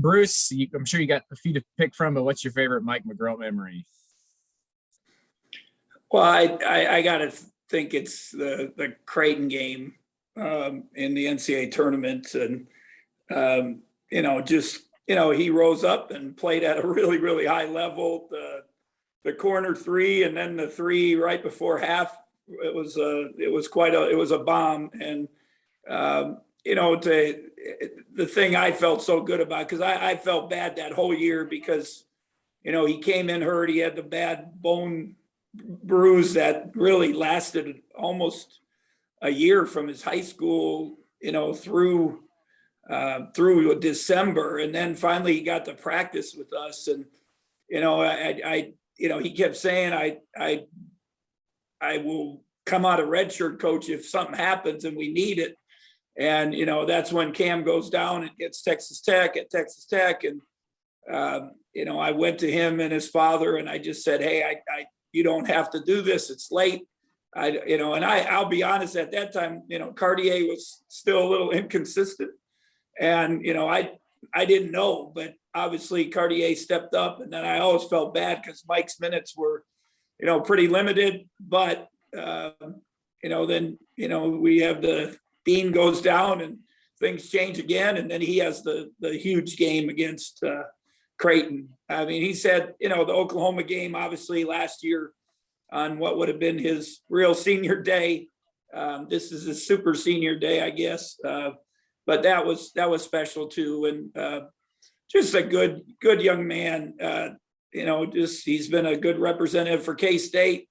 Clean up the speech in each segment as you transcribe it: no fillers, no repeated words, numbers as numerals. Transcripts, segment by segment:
Bruce, I'm sure you got a few to pick from, but what's your favorite Mike McGraw memory? Well, I got to think it's the Creighton game in the NCAA tournament. And, he rose up and played at a really, really high level. The corner three and then the three right before half, it was a bomb. And, the thing I felt so good about, because I felt bad that whole year because, he came in hurt. He had the bad bone bruise that really lasted almost a year from his high school, through December. And then finally he got to practice with us. And, he kept saying, I will come out of redshirt, coach, if something happens and we need it. And, that's when Cam goes down and gets Texas Tech at Texas Tech. And, I went to him and his father and I just said, hey, you don't have to do this. It's late. I'll be honest, at that time, Cartier was still a little inconsistent. And, I didn't know, but obviously Cartier stepped up. And then I always felt bad because Mike's minutes were, pretty limited. But, then, we have the Dean goes down and things change again. And then he has the huge game against Creighton. I mean, he said, the Oklahoma game, obviously last year on what would have been his real senior day. This is his super senior day, I guess. But that was special too. And just a good young man. He's been a good representative for K-State.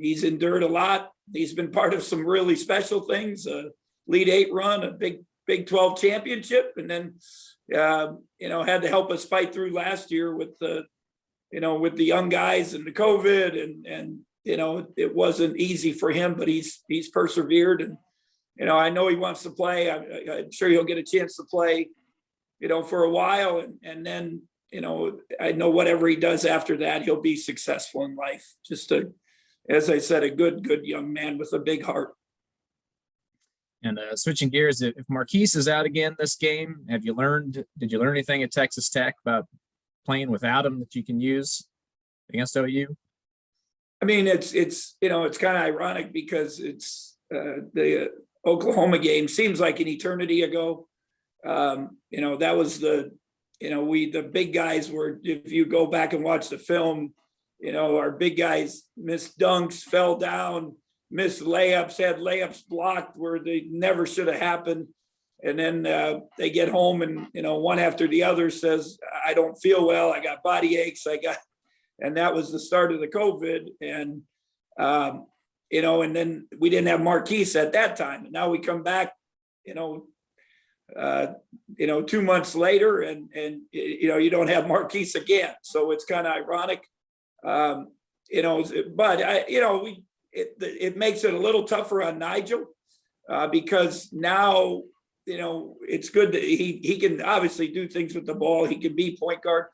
He's endured a lot. He's been part of some really special things, a Elite Eight run, a Big 12 championship, and then, had to help us fight through last year with the young guys and the COVID and it wasn't easy for him, but he's persevered. And, I know he wants to play. I'm sure he'll get a chance to play, for a while. And then, I know whatever he does after that, he'll be successful in life. As I said, a good young man with a big heart. And switching gears, if Marquise is out again this game, did you learn anything at Texas Tech about playing without him that you can use against OU? I mean, it's kind of ironic because it's the Oklahoma game seems like an eternity ago. That was the big guys were, if you go back and watch the film, our big guys missed dunks, fell down, missed layups, had layups blocked where they never should have happened. And then they get home and, one after the other says, I don't feel well. I got body aches. And that was the start of the COVID. And, and then we didn't have Marquise at that time. And now we come back, 2 months later and you don't have Marquise again. So it's kind of ironic. But it makes it a little tougher on Nigel because now, it's good that he can obviously do things with the ball. He can be point guard,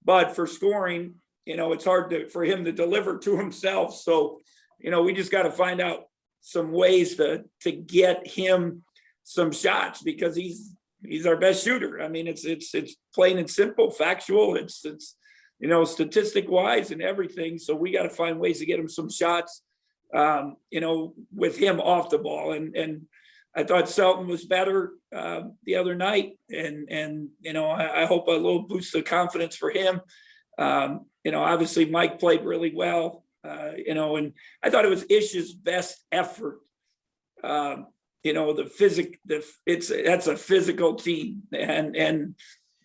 but for scoring, it's hard for him to deliver to himself. So, we just got to find out some ways to get him some shots because he's our best shooter. I mean, it's plain and simple, factual. It's statistic wise and everything. So we got to find ways to get him some shots, with him off the ball. And I thought Selton was better the other night. And I hope a little boost of confidence for him. Obviously Mike played really well, and I thought it was Ish's best effort. That's a physical team and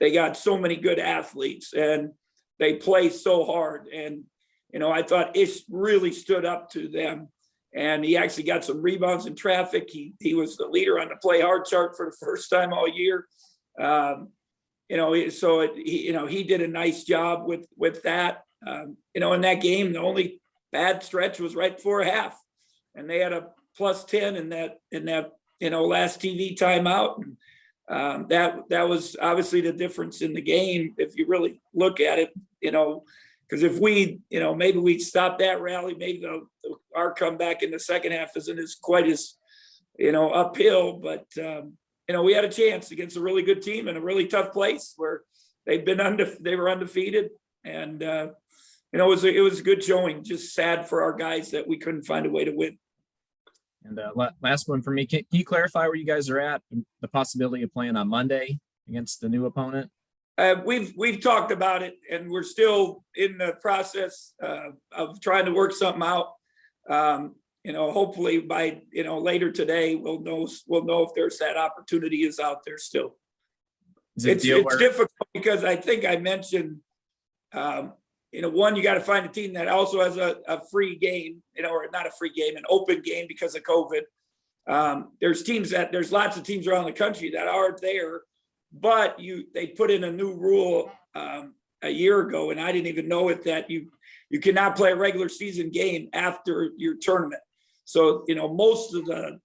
they got so many good athletes and they play so hard. And, I thought Ish really stood up to them and he actually got some rebounds in traffic. He was the leader on the play hard chart for the first time all year. He did a nice job with that. In that game, the only bad stretch was right before half and they had a +10 in that last TV timeout. And that was obviously the difference in the game. If you really look at it, because if we, maybe we'd stop that rally, maybe our comeback in the second half isn't quite as, uphill, but we had a chance against a really good team in a really tough place where they were undefeated. And, it was a good showing. Just sad for our guys that we couldn't find a way to win. And last one for me, can you clarify where you guys are at? The possibility of playing on Monday against the new opponent? We've talked about it, and we're still in the process of trying to work something out. Hopefully by later today we'll know if there's that opportunity is out there still. It's difficult because I think I mentioned, one, you got to find a team that also has a free game, or not a free game, an open game because of COVID. There's lots of teams around the country that are there, but they put in a new rule a year ago, and I didn't even know it, that you cannot play a regular season game after your tournament. So, most of the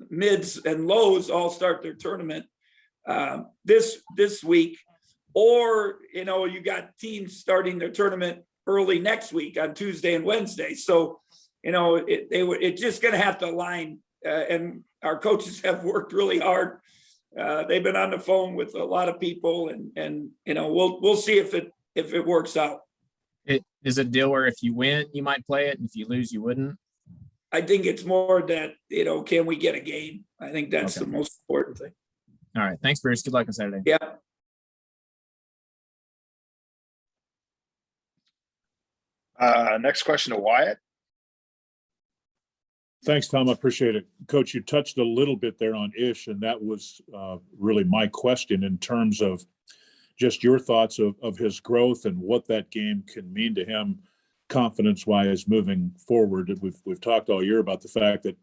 mids and lows all start their tournament this week, or, you got teams starting their tournament early next week on Tuesday and Wednesday. So, it's just going to have to align, and our coaches have worked really hard. They've been on the phone with a lot of people, and we'll see if it works out. Is it a deal where if you win, you might play it, and if you lose, you wouldn't? I think it's more that, can we get a game? I think that's the most important thing. All right. Thanks, Bruce. Good luck on Saturday. Yeah. Next question to Wyatt. Thanks, Tom. I appreciate it. Coach, you touched a little bit there on Ish, and that was really my question in terms of just your thoughts of his growth and what that game can mean to him confidence-wise moving forward. We've talked all year about the fact that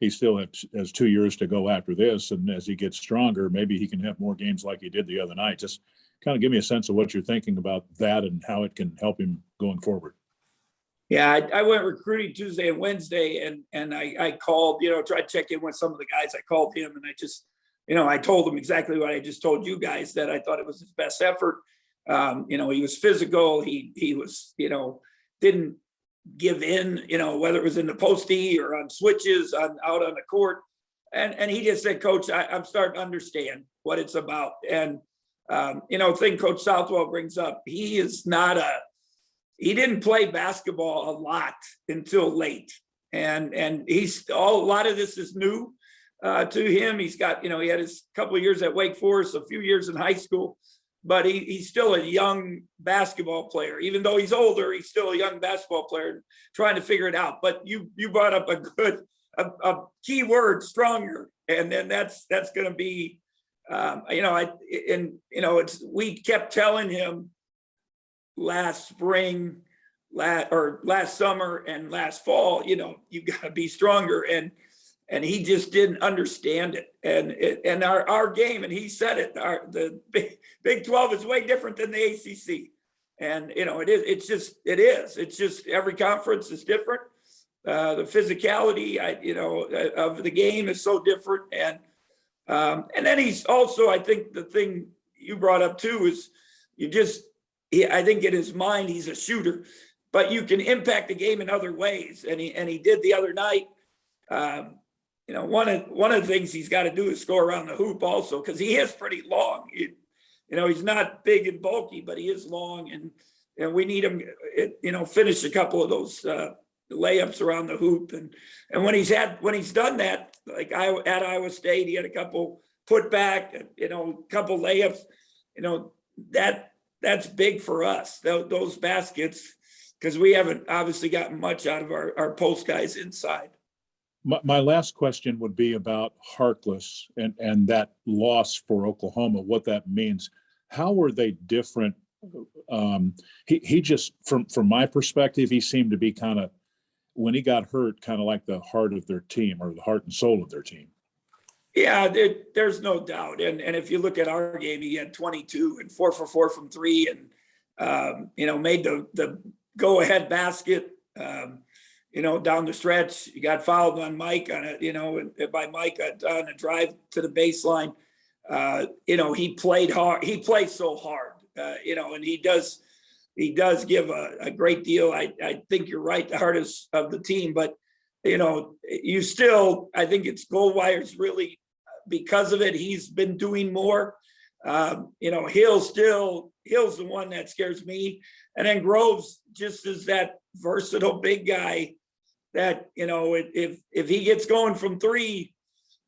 he still has 2 years to go after this, and as he gets stronger, maybe he can have more games like he did the other night. Just kind of give me a sense of what you're thinking about that and how it can help him going forward. Yeah, I went recruiting Tuesday and Wednesday, and I called, tried to check in with some of the guys. I called him, and I just, I told him exactly what I just told you guys, that I thought it was his best effort. He was physical. He was, didn't give in, whether it was in the postee or on switches out on the court. And he just said, Coach, I'm starting to understand what it's about. And, thing Coach Southwell brings up, he didn't play basketball a lot until late. And a lot of this is new to him. He's got, he had his couple of years at Wake Forest, a few years in high school, but he's still a young basketball player. Even though he's older, he's still a young basketball player trying to figure it out. But you brought up a key word, stronger. And then that's going to be, we kept telling him last spring, last summer and last fall, you got to be stronger. And he just didn't understand it. And our game, and he said it, the Big 12 is way different than the ACC. And, it's just every conference is different. The physicality, of the game is so different. And then he's also, I think the thing you brought up too is I think in his mind, he's a shooter, but you can impact the game in other ways. And he did the other night. One of the things he's got to do is score around the hoop also, because he is pretty long. He's not big and bulky, but he is long, and we need him, finish a couple of those layups around the hoop. And when he's done that, like at Iowa State, he had a couple put back, a couple layups, that's big for us, those baskets, because we haven't obviously gotten much out of our post guys inside. My last question would be about Harkless and that loss for Oklahoma, what that means. How were they different? He just, from my perspective, he seemed to be kind of, when he got hurt, kind of like the heart of their team, or the heart and soul of their team. Yeah, there's no doubt. And if you look at our game, he had 22 and 4 for 4 from three, and made the go-ahead basket. Down the stretch, he got fouled on Mike on it, by Mike on a drive to the baseline. He played hard. He plays so hard, and he does give a great deal. I think you're right, the hardest of the team, but, you still, I think it's Goldwire's really because of it, he's been doing more. Hill's the one that scares me. And then Groves just is that versatile big guy that, if he gets going from three,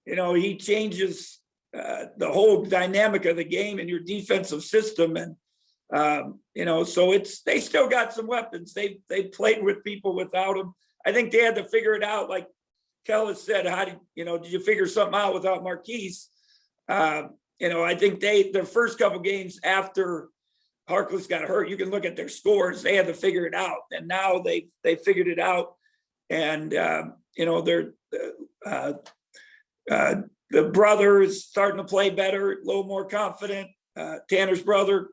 he changes the whole dynamic of the game and your defensive system. And, so they still got some weapons. They played with people without them. I think they had to figure it out. Like Kellis said, did you figure something out without Marquise? I think their first couple games after Harkless got hurt, you can look at their scores. They had to figure it out, and now they figured it out. And they're the brother is starting to play better, a little more confident. Tanner's brother,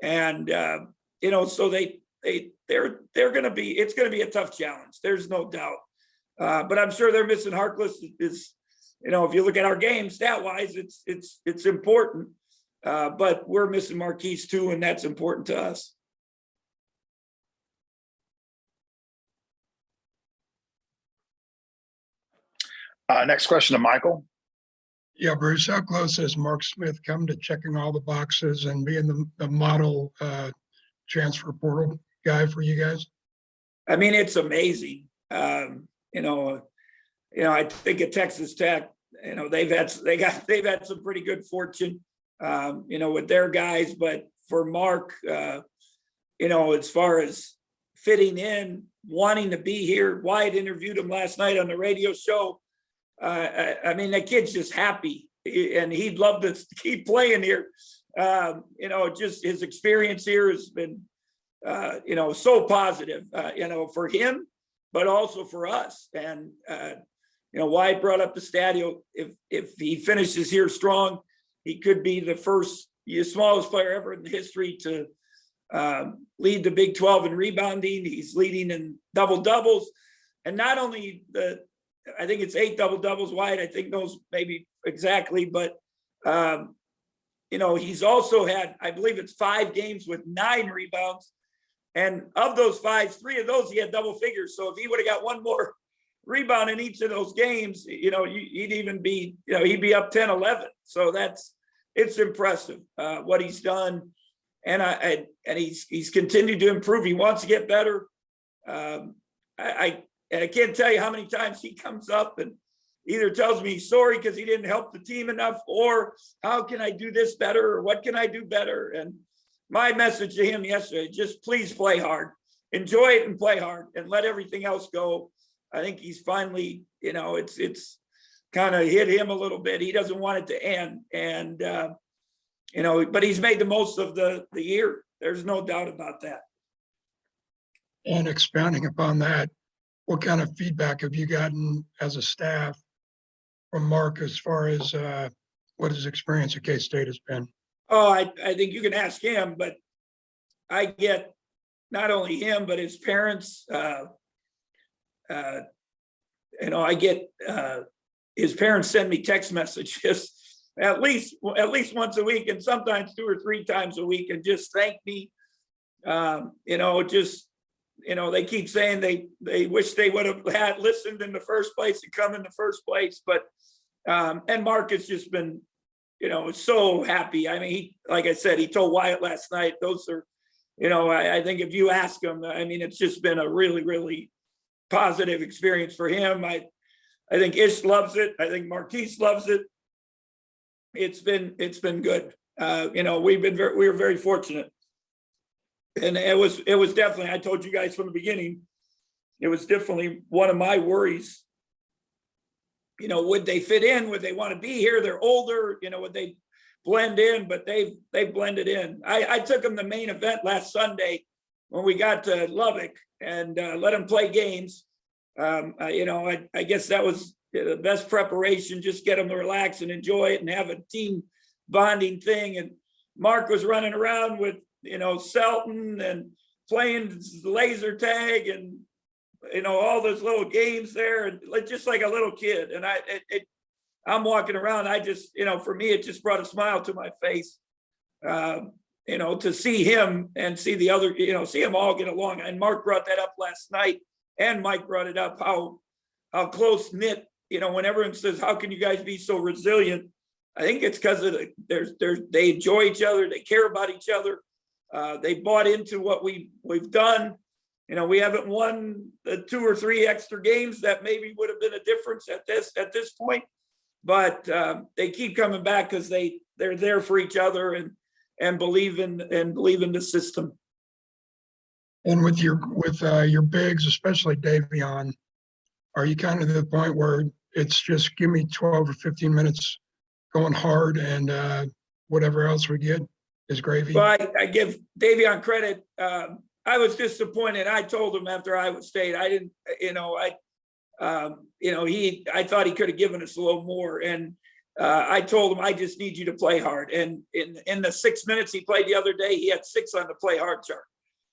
and so they're going to be. It's going to be a tough challenge. There's no doubt. But I'm sure they're missing Harkless. Is if you look at our game stat wise, it's important. But we're missing Marquise too, and that's important to us. Next question to Michael. Yeah, Bruce, how close has Mark Smith come to checking all the boxes and being the model transfer portal guy for you guys? I mean, it's amazing. I think at Texas Tech, they've had some pretty good fortune, with their guys. But for Mark, as far as fitting in, wanting to be here, Wyatt interviewed him last night on the radio show. The kid's just happy, and he'd love to keep playing here. Just his experience here has been, so positive, for him, but also for us. And, Wyatt brought up the stat. If he finishes here strong, he could be the smallest player ever in history to lead the Big 12 in rebounding. He's leading in double doubles, and not only I think it's 8 double doubles. Wyatt, I think, knows maybe exactly, but he's also had, I believe it's 5 games with 9 rebounds, and of those 5, 3 of those he had double figures. So if he would have got one more rebound in each of those games, he'd even be, he'd be up 10-11. So it's impressive what he's done, and he's continued to improve. He wants to get better. And I can't tell you how many times he comes up and either tells me he's sorry because he didn't help the team enough, or how can I do this better, or what can I do better? And my message to him yesterday, just please play hard, enjoy it and play hard, and let everything else go. I think he's finally, it's kind of hit him a little bit. He doesn't want it to end. And, but he's made the most of the year. There's no doubt about that. And expounding upon that, what kind of feedback have you gotten as a staff from Mark as far as what his experience at K-State has been? Oh, I think you can ask him, but I get not only him, but his parents. I get his parents send me text messages at least once a week, and sometimes 2 or 3 times a week, and just thank me. They keep saying they wish they would have had listened in the first place and come in the first place. But and Mark has just been, so happy. I mean, like I said, he told Wyatt last night, those are, I think if you ask him, it's just been a really, really positive experience for him. I think Ish loves it. I think Marquise loves it. It's been good. We were very fortunate. And it was definitely, I told you guys from the beginning, it was definitely one of my worries. Would they fit in? Would they want to be here? They're older, would they blend in? But they blended in. I took them the main event last Sunday when we got to Lubbock and let them play games. I guess that was the best preparation, just get them to relax and enjoy it and have a team bonding thing. And Mark was running around with, Selton and playing laser tag and, all those little games there, and just like a little kid. And I'm walking around. I just, for me, it just brought a smile to my face, to see him and see the other, see them all get along. And Mark brought that up last night, and Mike brought it up, how close knit, when everyone says, how can you guys be so resilient? I think it's because of they enjoy each other. They care about each other. They bought into what we've done. You know, we haven't won the 2 or 3 extra games that maybe would have been a difference at this point, but they keep coming back because they're there for each other and believe in the system. And with your bigs, especially Davion, are you kind of to the point where it's just give me 12 or 15 minutes going hard and whatever else we get is gravy? Well, I give Davion credit. I was disappointed. I told him after Iowa State, I didn't, I thought he could have given us a little more. And I told him, I just need you to play hard. And in the 6 minutes he played the other day, he had 6 on the play hard chart.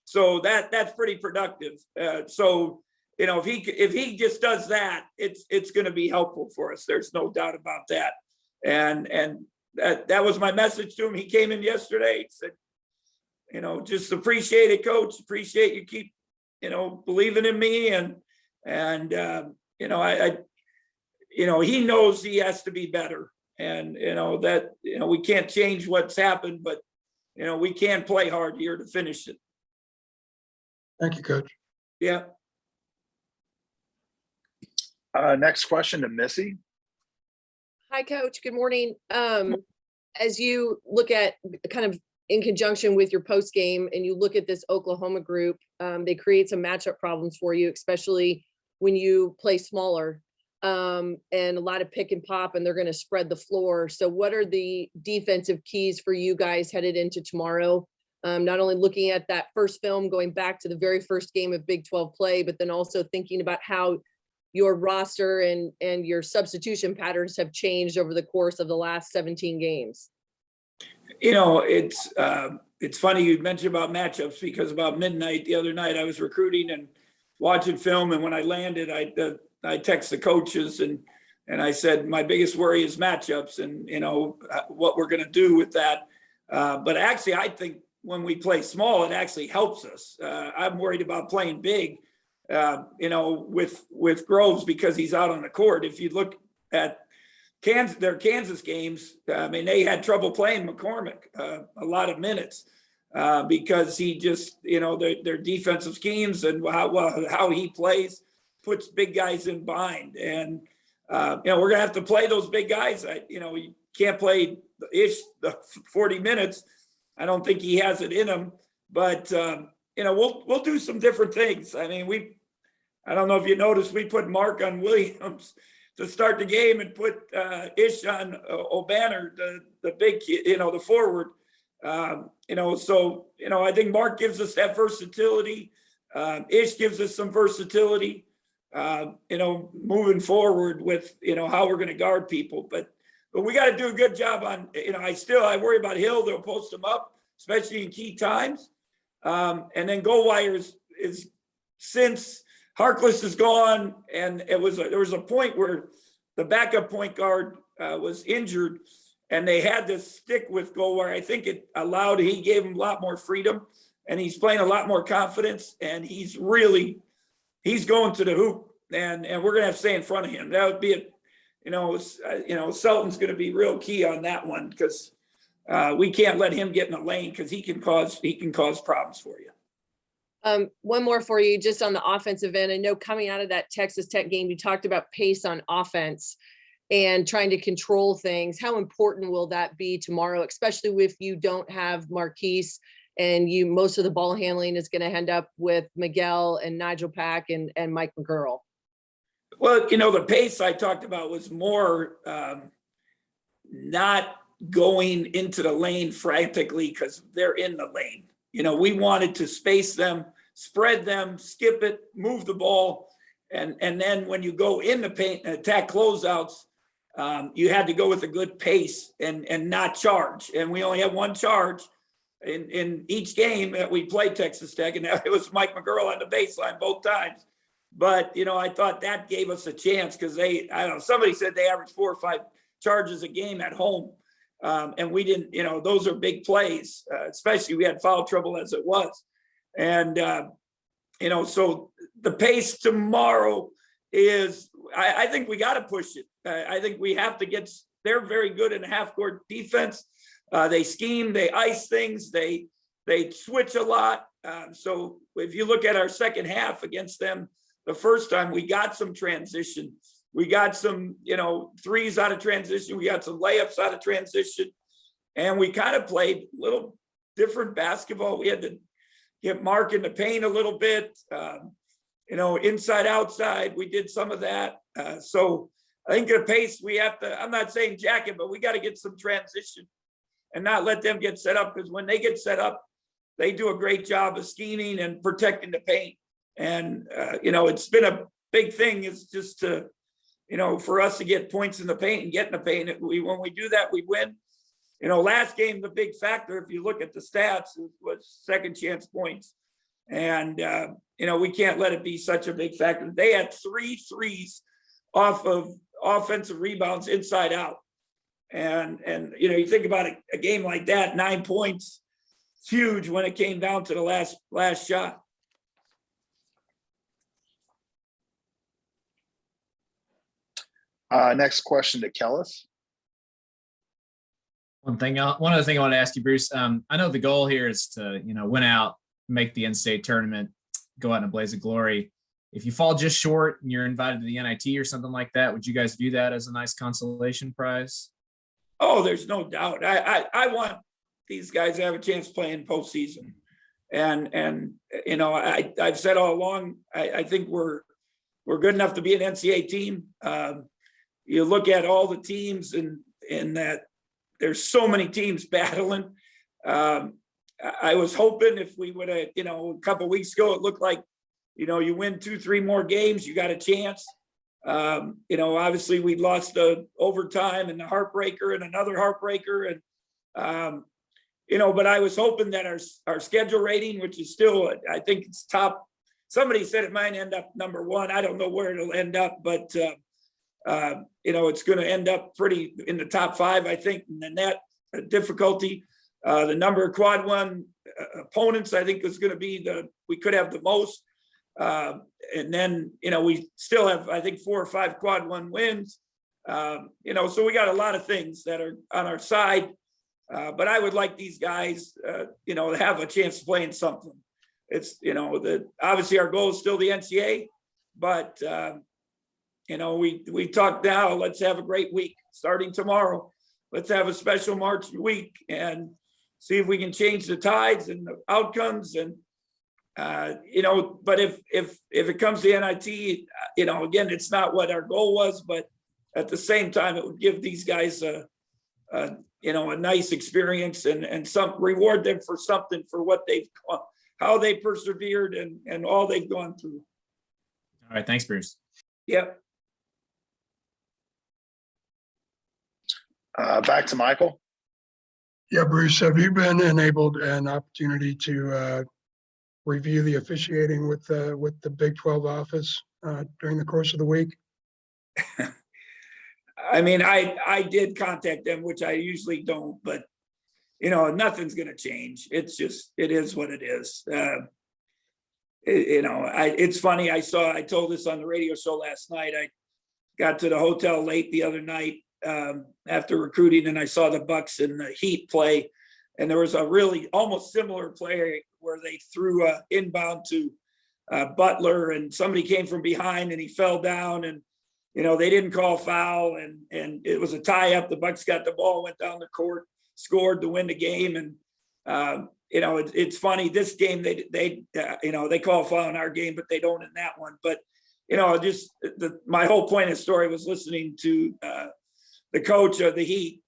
So that's pretty productive. So, if he just does that, it's going to be helpful for us. There's no doubt about that. And that was my message to him. He came in yesterday, said, just appreciate it, coach. Appreciate you keep, believing in me. He knows he has to be better. And, we can't change what's happened, but, we can play hard here to finish it. Thank you, Coach. Yeah. Next question to Missy. Hi, Coach. Good morning. As you look at kind of in conjunction with your post game and you look at this Oklahoma group, they create some matchup problems for you, especially when you play smaller and a lot of pick and pop, and they're going to spread the floor. So what are the defensive keys for you guys headed into tomorrow? Not only looking at that first film, going back to the very first game of Big 12 play, but then also thinking about how your roster and your substitution patterns have changed over the course of the last 17 games. It's funny you mentioned about matchups, because about midnight the other night I was recruiting and watching film, and when I landed, I text the coaches and I said my biggest worry is matchups and what we're going to do with that. But actually, I think when we play small, it actually helps us. I'm worried about playing big. With Groves, because he's out on the court. If you look at their Kansas games, they had trouble playing McCormick a lot of minutes because he just, their defensive schemes and how he plays puts big guys in bind. And, we're going to have to play those big guys. You can't play the 40 minutes. I don't think he has it in him, but, we'll do some different things. I don't know if you noticed, we put Mark on Williams to start the game and put Ish on O'Banner, the big, the forward. I think Mark gives us that versatility. Ish gives us some versatility, moving forward with, how we're going to guard people. But we got to do a good job on, I worry about Hill. They'll post him up, especially in key times. And then Goldwire is since Harkless is gone, and there was a point where the backup point guard was injured, and they had to stick with Goldwire. I think he gave him a lot more freedom, and he's playing a lot more confidence, and he's going to the hoop, and we're gonna have to stay in front of him. That would be Selton's gonna be real key on that one, because we can't let him get in the lane, because he can cause problems for you. One more for you, just on the offensive end. I know coming out of that Texas Tech game, you talked about pace on offense and trying to control things. How important will that be tomorrow, especially if you don't have Marquise and most of the ball handling is going to end up with Miguel and Nigel Pack and Mike McGurl? Well, the pace I talked about was more not going into the lane frantically because they're in the lane. We wanted to space them, spread them, skip it, move the ball. And then when you go in the paint and attack closeouts, you had to go with a good pace and not charge. And we only have one charge in each game that we played Texas Tech, and it was Mike McGurl on the baseline both times. But, I thought that gave us a chance because somebody said they averaged 4 or 5 charges a game at home. And we didn't, those are big plays, especially we had foul trouble as it was. And, so the pace tomorrow is, I think we got to push it. I think we have to get they're very good in half court defense. They scheme, they ice things, they switch a lot. So if you look at our second half against them, the first time we got some transition, we got some, threes out of transition, we got some layups out of transition, and we kind of played a little different basketball. We had to get Mark in the paint a little bit, inside, outside. We did some of that. So I think the pace we have to, I'm not saying jacket, but we got to get some transition and not let them get set up, because when they get set up, they do a great job of scheming and protecting the paint. And, it's been a big thing is just to, for us to get points in the paint and get in the paint. When we do that, we win. Last game, the big factor, if you look at the stats, was second chance points. And, we can't let it be such a big factor. They had 3 threes off of offensive rebounds inside out. And you think about a game like that, 9 points, it's huge when it came down to the last shot. Next question to Kellis. One other thing I want to ask you, Bruce. I know the goal here is to, win out, make the NCAA tournament, go out in a blaze of glory. If you fall just short and you're invited to the NIT or something like that, would you guys view that as a nice consolation prize? Oh, there's no doubt. I want these guys to have a chance playing postseason. And I've said all along, I think we're good enough to be an NCAA team. You look at all the teams and that there's so many teams battling. I was hoping if we would have, a couple of weeks ago, it looked like, you win 2-3 more games, you got a chance. Obviously we lost the overtime and the heartbreaker and another heartbreaker. And, but I was hoping that our schedule rating, which is still, I think it's top, somebody said it might end up number 1. I don't know where it'll end up, but, it's going to end up pretty in the top 5, I think, in the net difficulty. The number of quad 1 opponents, I think, is going to be we could have the most. And then, we still have, I think, 4 or 5 quad 1 wins. So we got a lot of things that are on our side. But I would like these guys, to have a chance to play in something. It's, obviously our goal is still the NCAA, but, we talked now, let's have a great week starting tomorrow. Let's have a special March week and see if we can change the tides and the outcomes. And, but if it comes to NIT, again, it's not what our goal was, but at the same time, it would give these guys a nice experience and reward them for something for what how they persevered and all they've gone through. All right. Thanks, Bruce. Yep. Back to Michael. Yeah, Bruce, have you been enabled an opportunity to review the officiating with the Big 12 office during the course of the week? I mean, I did contact them, which I usually don't, but nothing's going to change. It's just, it is what it is. It's funny. I told this on the radio show last night. I got to the hotel late the other night after recruiting, and I saw the Bucks and the Heat play, and there was a really almost similar play where they threw a inbound to Butler, and somebody came from behind and he fell down, and they didn't call foul, and it was a tie up. The Bucks got the ball, went down the court, scored to win the game. And it's funny, this game they call foul in our game, but they don't in that one. But my whole point of the story was listening to the coach of the Heat.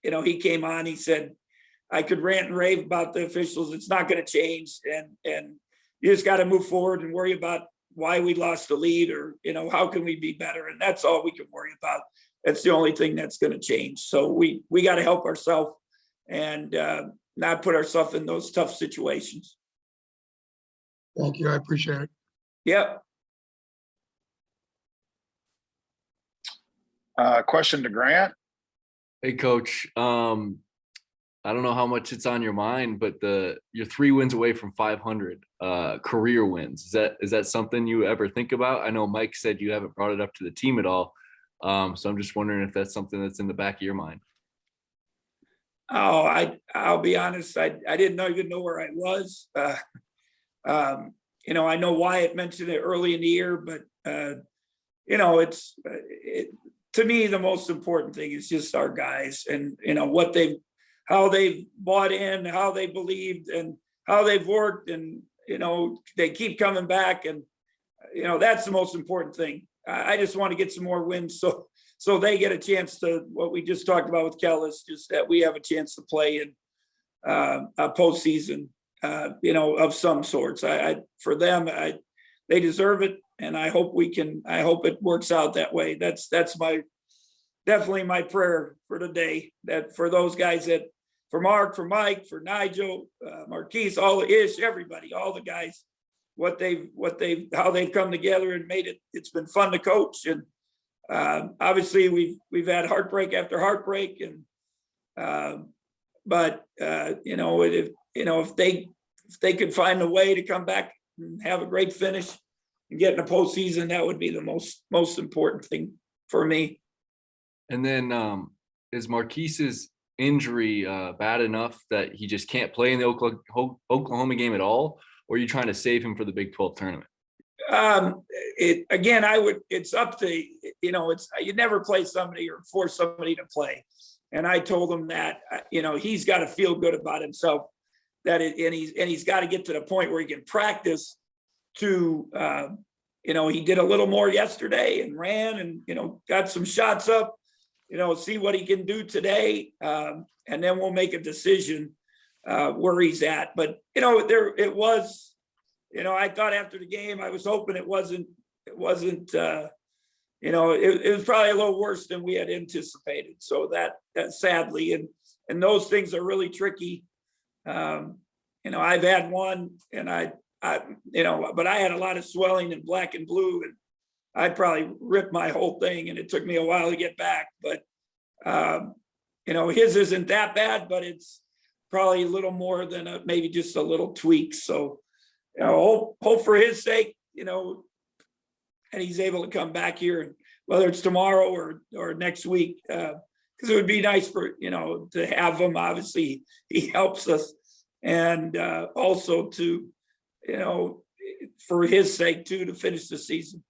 He came on, he said, I could rant and rave about the officials. It's not going to change. And you just got to move forward and worry about why we lost the lead, or, how can we be better? And that's all we can worry about. That's the only thing that's going to change. So we got to help ourselves and not put ourselves in those tough situations. Thank you. I appreciate it. Yep. Question to Grant. Hey, Coach. I don't know how much it's on your mind, but you're 3 wins away from 500 career wins. Is that something you ever think about? I know Mike said you haven't brought it up to the team at all, So I'm just wondering if that's something that's in the back of your mind. Oh, I'll be honest, I didn't even know where I was. You know, I know Wyatt mentioned it early in the year, but you know, to me, the most important thing is just our guys and, you know, how they've bought in, how they believed and how they've worked, and, you know, they keep coming back, and, you know, that's the most important thing. I just want to get some more wins so they get a chance to, what we just talked about with Kellis, just that we have a chance to play in a postseason, you know, of some sorts. For them, they deserve it, and I hope it works out that way. That's definitely my prayer for today, that for those guys, that for Mark, for Mike, for Nigel, Marquise, everybody, all the guys, how they've come together and made it. It's been fun to coach, and obviously we've had heartbreak after heartbreak, and but you know, if they could find a way to come back and have a great finish and get in a postseason, that would be the most important thing for me. And then is Marquise's injury bad enough that he just can't play in the Oklahoma game at all? Or are you trying to save him for the Big 12 tournament? It's up to, you know, you never play somebody or force somebody to play. And I told him that, you know, he's got to feel good about himself, and he's got to get to the point where he can practice to, you know, he did a little more yesterday and ran and, you know, got some shots up, you know, see what he can do today. And then we'll make a decision where he's at. But, you know, it was, you know, I thought after the game, I was hoping it wasn't, you know, it was probably a little worse than we had anticipated. So that sadly, and those things are really tricky. You know, I've had one, and I, you know, but I had a lot of swelling in black and blue, and I probably ripped my whole thing, and it took me a while to get back. But, you know, his isn't that bad, but it's probably a little more than maybe just a little tweak. So, you know, hope for his sake, you know, and he's able to come back here, whether it's tomorrow or next week, because it would be nice for, you know, to have him. Obviously, he helps us, and also to, you know, for his sake too, to finish the season.